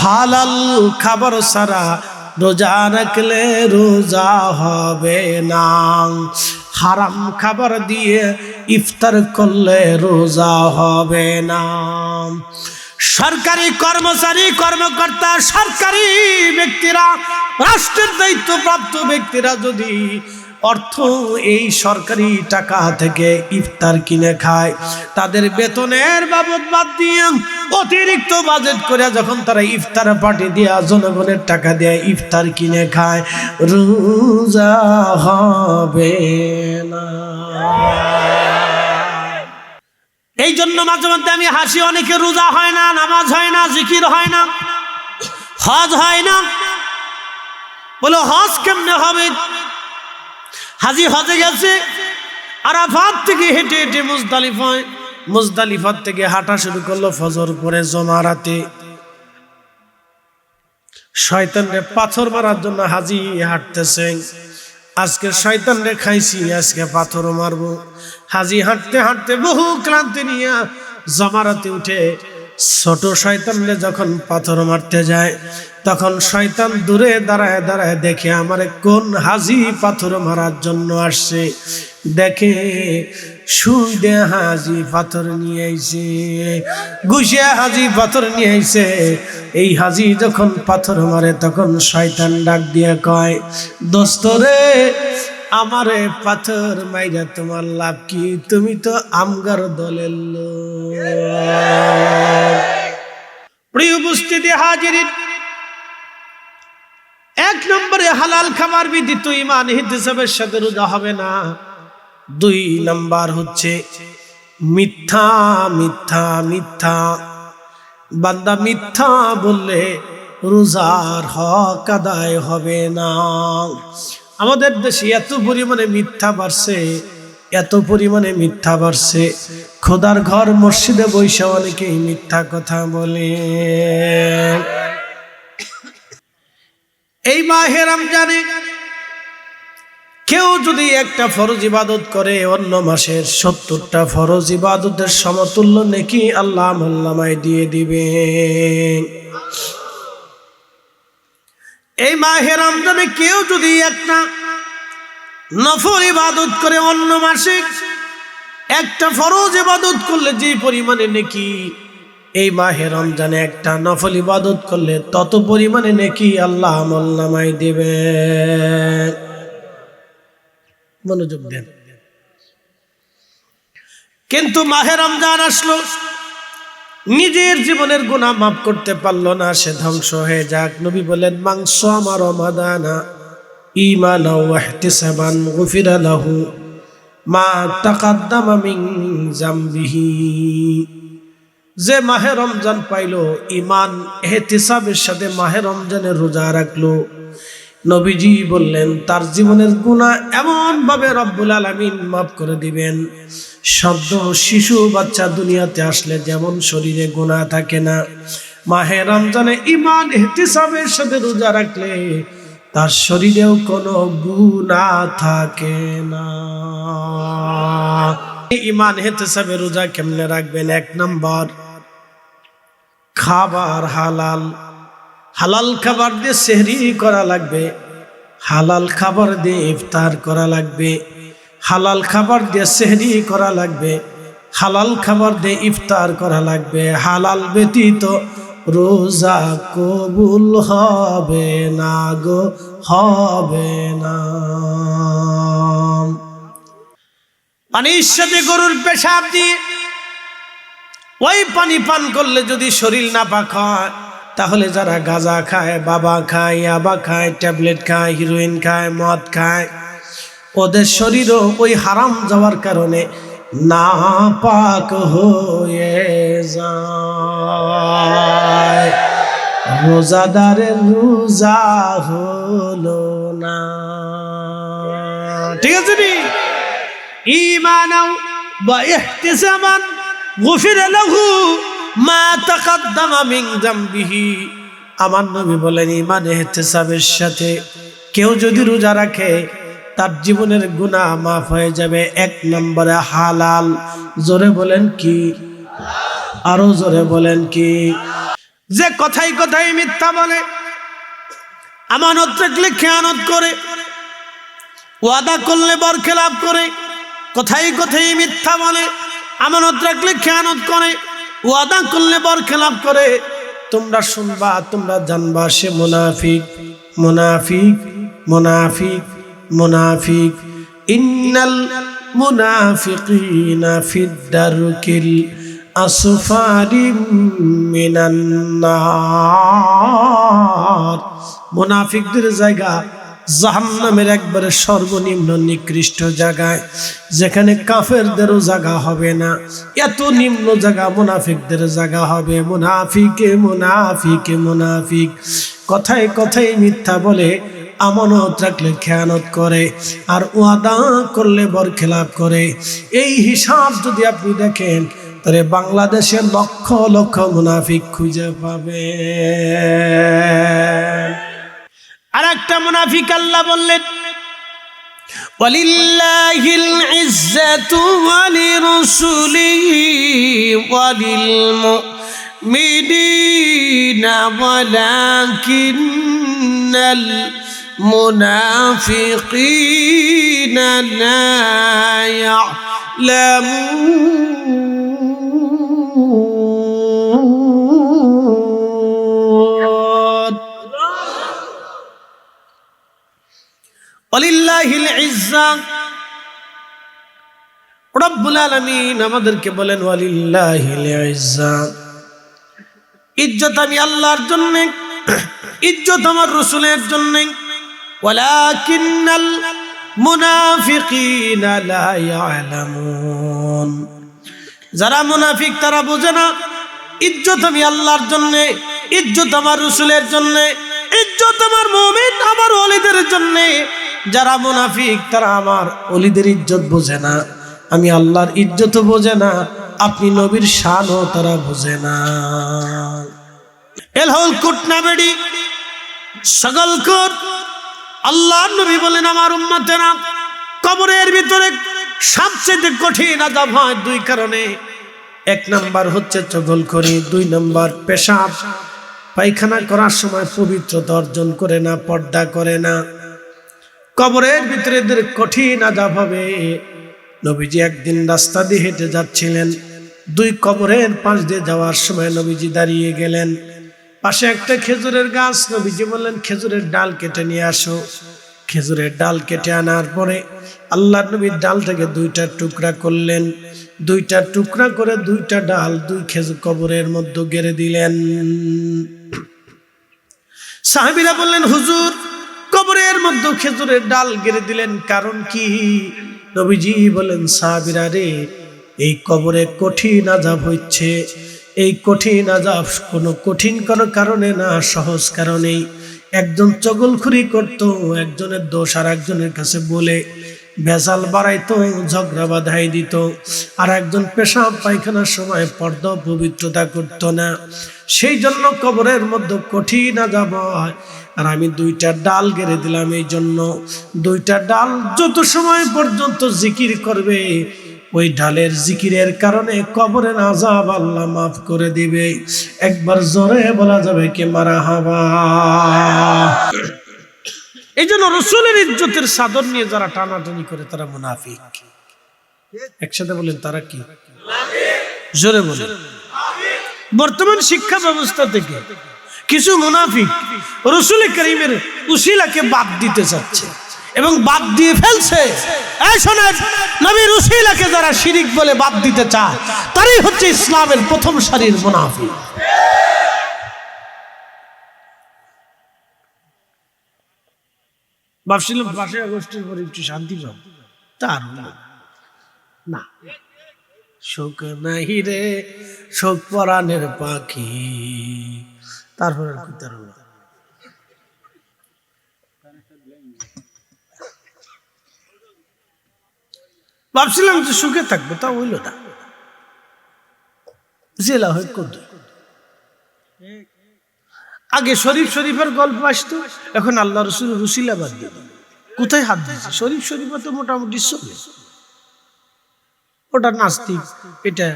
হালাল খাবার ছাড়া রোজা রাখলে রোজা হবে না, হারাম খাবার দিয়ে ইফতার করলে রোজা হবে না। সরকারি কর্মচারী কর্মকর্তা সরকারি ব্যক্তিরা রাষ্ট্রের দায়িত্বপ্রাপ্ত ব্যক্তিরা যদি অর্থ এই সরকারি টাকা থেকে ইফতার কিনে খায়, তাদের বেতনের বাবদ বাদ দিয়ে অতিরিক্ত বাজেট করে যখন তারা ইফতার পার্টি দিয়ে জনগণের টাকা দিয়ে ইফতার কিনে খায়, রোজা হবে না। এই জন্য মাঝে মধ্যে আমি হাসি, অনেকে রোজা হয় না, নামাজ হয় না, জিকির হয় না, হজ হয় না। বলো হজ কেমনে হবে? হাজি হজে গেছে, আরাফাত থেকে হেঁটে হেঁটে মুজদালিফায়, মুজদালিফাত থেকে হাঁটা শুরু করলো ফজর পরে জমারাতে। শয়তানরে পাথর মারার জন্য হাজি হাঁটতেছে, আজকে শয়তানরে খাইছি, আজকে পাথর মারবো। হাজি হাঁটতে হাঁটতে বহু ক্লান্তি নিয়ে জমারাতে উঠে ছোট শয়তানরে যখন পাথর মারতে যায়, তখন শয়তান দূরে দাঁড়ায় দাঁড়ায় দেখে আমারে কোন হাজি পাথর মারার জন্য আসছে। দেখে সুদে হাজি পাথর নিয়ে আইছে, ঘুষে হাজি পাথর নিয়ে আইছে। এই হাজি যখন পাথর মারে তখন শয়তান ডাক দিয়ে কয়, দোস্ত রে, আমারে পাথর মাইরা তোমার লাভ কি? তুমি তো আমগার দলের লোক। প্রিয় উপস্থিতি হাজিরিন, এক নম্বরে হালাল খাবার বিধিত ঈমান হিসাবের সাথে রোজা হবে না। দুই নাম্বার হচ্ছে মিথ্যা মিথ্যা মিথ্যা। বান্দা মিথ্যা বললে রোজার হক আদায় হবে না। আমাদের দেশে এত পরিমাণে মিথ্যা বাড়ছে, এত পরিমাণে মিথ্যা বাড়ছে, খোদার ঘর মসজিদে বৈশা অনেকেই মিথ্যা কথা বলে। এই মাহে রমজানে কেউ যদি একটা ফরজ ইবাদত করে, অন্য মাসের 70টা ফরজ ইবাদতের সমতুল্য নেকি আল্লাহ আমলনামায় দিয়ে দিবে। এই মাহে রমজানে কেউ যদি একটা নফল ইবাদত করে, অন্য মাসে একটা ফরজ ইবাদত করলে যে পরিমাণে নেকি, এই মাহে রমজানে একটা নফল ইবাদত করলে তত পরিমাণে নেকি আল্লাহ আমলনামায় দিবে। মনোযোগ দেন। কিন্তু মাহে রমজান আসলো, নিজের জীবনের গুনাহ মাফ করতে পারলো না, সে ধ্বংস হয়ে যাক। নবী বলেন, মান সামা রমাদানা ঈমানাও ওয়া ইহতিসাবান গুফিরা লাহু মা তাকাদ্দামা মিন যামবিহি। যে মাহে রমজান পাইলো, ঈমান ইহতিসাবের সাথে মাহে রমজানের রোজা রাখলো, নবীজি বললেন তার জীবনের গুনাহ এমন ভাবে রব্বুল আলামিন মাফ করে দিবেন। সদ্য শিশু বাচ্চা দুনিয়াতে আসলে যেমন শরীরে গুনাহ থাকে না, মাহে রমজানে ঈমান ইহতিসাবের সাথে রোজা রাখলে তার শরীরেও কোনো গুনাহ থাকে না। ঈমান ইহতিসাবে রোজা কেমনে রাখবেন? এক নম্বর, খাবার হালাল। হালাল খাবার দিয়ে সেহরি করা লাগবে, হালাল খাবার দিয়ে ইফতার করা লাগবে, হালাল খাবার দিয়ে সেহরি করা লাগবে, হালাল খাবার দিয়ে ইফতার করা লাগবে। হালাল ব্যতীত রোজা কবুল হবে না গো, হবে না। পানির সাথে গরুর পেশাব দিয়ে ওই পানি পান করলে যদি শরীর নাপাক হয়, তাহলে যারা গাঁজা খায়, বাবা খায়, ইয়াবা খায়, ট্যাবলেট খায়, হিরোইন খায়, মদ খায়, ওদের শরীরও ওই হারাম যাওয়ার কারণে নাপাক হয়ে যায়। রোজাদারের রোজা হলো না। ঠিক আছে নি? ঈমানাও ওয়া ইহতিসাবান গুফিরা লাহু মা তাকাদ্দামা মিন যামবিহি। আমার নবী বলেন, ঈমান ইহতিসাবের সাথে কেউ যদি রোজা রাখে, তার জীবনের গুনাহ মাফ হয়ে যাবে। এক নম্বরে হালাল। জোরে বলেন কি? আরো জোরে বলেন কি? যে কথায় কথায় মিথ্যা বলে, আমানত রাখলে খেয়ানত করে, ওয়াদা করলে বরখেলাপ করে, কথায় কথায় মিথ্যা বলে, আমানত রাখলে খেয়ানত করে, ওয়াদা করলে বরখেলাপ করে, তোমরা শুনবা, তোমরা জানবা সে মুনাফিক, মুনাফিক, মুনাফিক, মুনাফিক। ইন্নাল মুনাফিকিনা ফিদ দারকিল আসফারি মিনান নার। মুনাফিকদের জায়গা জাহান্নামের একবারে সর্বনিম্ন নিকৃষ্ট জায়গায়, যেখানে কাফেরদেরও জায়গা হবে না, এত নিম্ন জায়গা মুনাফিকদের জায়গা হবে। মুনাফিকে মুনাফিকে মুনাফিক, কথায় কথায় মিথ্যা বলে, আমানত রাখলে খেয়ানত করে, আর ওয়াদা করলে বরখেলাপ করে। এই হিসাব যদি আপনি দেখেন, তাহলে বাংলাদেশে লক্ষ লক্ষ মুনাফিক খুঁজে পাবে। আর একটা মুনাফিক আল্লাহ বললেন, ওয়ালিল্লাহিল ইজ্জাতু ওয়ালিরসুলিহি ওয়ালিল মুমিনিনা ওয়ালাকিন্নাল মুনাফিকিনা লা ইয়ালামুন। ওয়ালিল্লাহিল ইজ্জা, রব্বুল আলামিন আমাদেরকে বলেন ওয়ালিল্লাহিল ইজ্জা, ইজ্জত আমি আল্লাহর জন্য, ইজ্জত আমার রাসূলের জন্য। ওয়ালাকিন্নাল মুনাফিকিনা লা ইয়ালামুন, যারা মুনাফিক তারা বোঝে না ইজ্জত আমি আল্লাহর জন্য, ইজ্জত আমার রাসূলের জন্য, ইজ্জত আমার মুমিন আমার ওলিদের জন্য। যারা মুনাফিক তারা আমার ওলিদের ইজ্জত বোঝে না, আমি আল্লাহর ইজ্জত বোঝে না, আপনি নবীর শানও তারা বোঝে না। এলহল কুটনা বেড়ি সকলকর আল্লাহর নবী বলেন, আমার উম্মতেরা কবরের ভিতরে সবচেয়ে কঠিন আযাব হয় দুই কারণে। এক নাম্বার হচ্ছে চগলখড়ি, দুই নাম্বার পেশাব পায়খানা করার সময় পবিত্রতা অর্জন করে না, পর্দা করে না। কবরের ভিতরে কঠিন আযাব হবে। নবীজি একদিন রাস্তা দিয়ে হেঁটে যাচ্ছিলেন, দুই কবরের পাশ দিয়ে যাওয়ার সময় নবীজি দাঁড়িয়ে গেলেন। পাশে একটা খেজুরের গাছ, নবীজি বললেন খেজুরের ডাল কেটে নিয়ে আসো। খেজুরের ডাল কেটে আনার পরে আল্লাহ নবীর ডাল থেকে দুইটা টুকরা করলেন, দুইটা টুকরা করে দুইটা ডাল দুই খেজুর কবরের মধ্যে গেড়ে দিলেন। সাহাবীরা বললেন, হুজুর কবরের মধ্যে খেজুরের ডাল গেড়ে দিলেন কারণ কি? নবীজি বলেন, সাহাবীরা রে, এই কবরে কঠিন আযাব হচ্ছে। এই কঠিন আযাব কোনো কারণে না, সহজ কারণেই। একজন চগলখড়ি করত, একজনের দোষ আর একজনের কাছে বলে ভেজাল বাড়াইতো, ঝগড়া বাঁধাই দিত। আর একজন পেশাব পায়খানার সময় পর্দা পবিত্রতা করতো না, সেই জন্য কবরের মধ্যে কঠিন আযাব হয়। আর আমি দুইটা ডাল গেড়ে দিলাম, এই জন্য দুইটা ডাল যত সময় পর্যন্ত জিকির করবে, ওই ডালের জিকিরের কারণে কবরের আযাব আল্লাহ মাফ করে দিবে। একবার জোরে বলা যাবে কি মারহাবা। এই জন্য রাসূলের ইজ্জতের চাদর নিয়ে যারা টানাটানি করে তারা মুনাফিক। একসাথে বলেন, তারা কি? জোরে বলেন। বর্তমান শিক্ষা ব্যবস্থা থেকে কিছু মুনাফিক রাসূল কারীমের উসিলাকে বাদ দিতে চাচ্ছে এবং বাদ দিয়ে ফেলছে। এই শোনেন, নবীর উসিলাকে যারা শিরিক বলে বাদ দিতে চায়, তারাই হচ্ছে ইসলামের প্রথম সারির মুনাফিক। ভাবছিলাম 5 আগস্টের পরে একটু শান্তি পাব, তার না। শোক নাহি রে শোক পরাণের পাখি, তারপরে আর কি তার হলো। ভাবছিলাম যে সুখে থাকবো, তা হইল না, জেলা হয়ে কত। আগে শরীফের গল্প আসতো, এখন আল্লাহ রাসূলের উসিলা বাদ দিয়ে কোথায় হাত দিয়েছে? শরীফ তো মোটামুটি চলে। ওটা নাস্তিক, এটা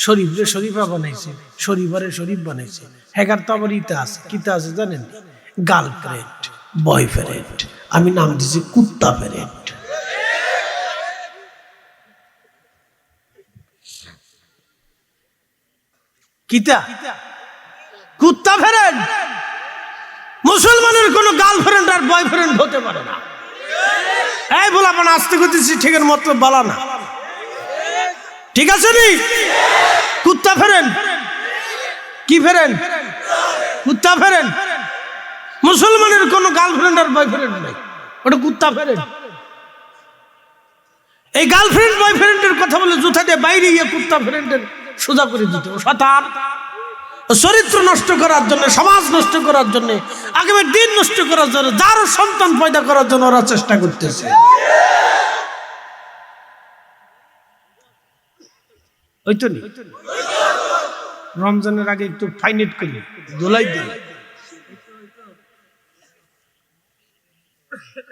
শরীফরে শরীফা বানাইছে, শরীফারে শরীফ বানাইছে। হ্যাগার তো আবার ইতে আছে, কিতা আছে জানেন? Girlfriend, boyfriend. আমি নাম দিছি কুত্তা ফ্রেন্ড। কিতা? কুত্তা ফ্রেন্ড। মুসলমানের কোন গার্লফ্রেন্ড আর বয়ফ্রেন্ড হতে পারে না। এই বলা মানে আস্তে করতেছি, ঠিকের মতলব বলা না, ঠিক আছে নি? কুত্তা ফ্রেন্ড, কি ফ্রেন্ড? কুত্তা ফ্রেন্ড। মুসলমানের কোন গার্লফ্রেন্ড আর বয়ফ্রেন্ড নাই, ওটা কুত্তা ফ্রেন্ড। এই গার্লফ্রেন্ড বয়ফ্রেন্ডের কথা বলে জুতা দিয়ে বাইরে গিয়ে কুত্তা ফ্রেন্ডের সোজা করে দিত। শয়তান চরিত্র নষ্ট করার জন্য, সমাজ নষ্ট করার জন্য, আগামী দিন নষ্ট করার জন্য, যারও সন্তান পয়দা করার জন্য ওরা চেষ্টা করতেছে। ওই তো নি, রমজানের আগে একটু ফাইনেট করি, দোলাই দিই।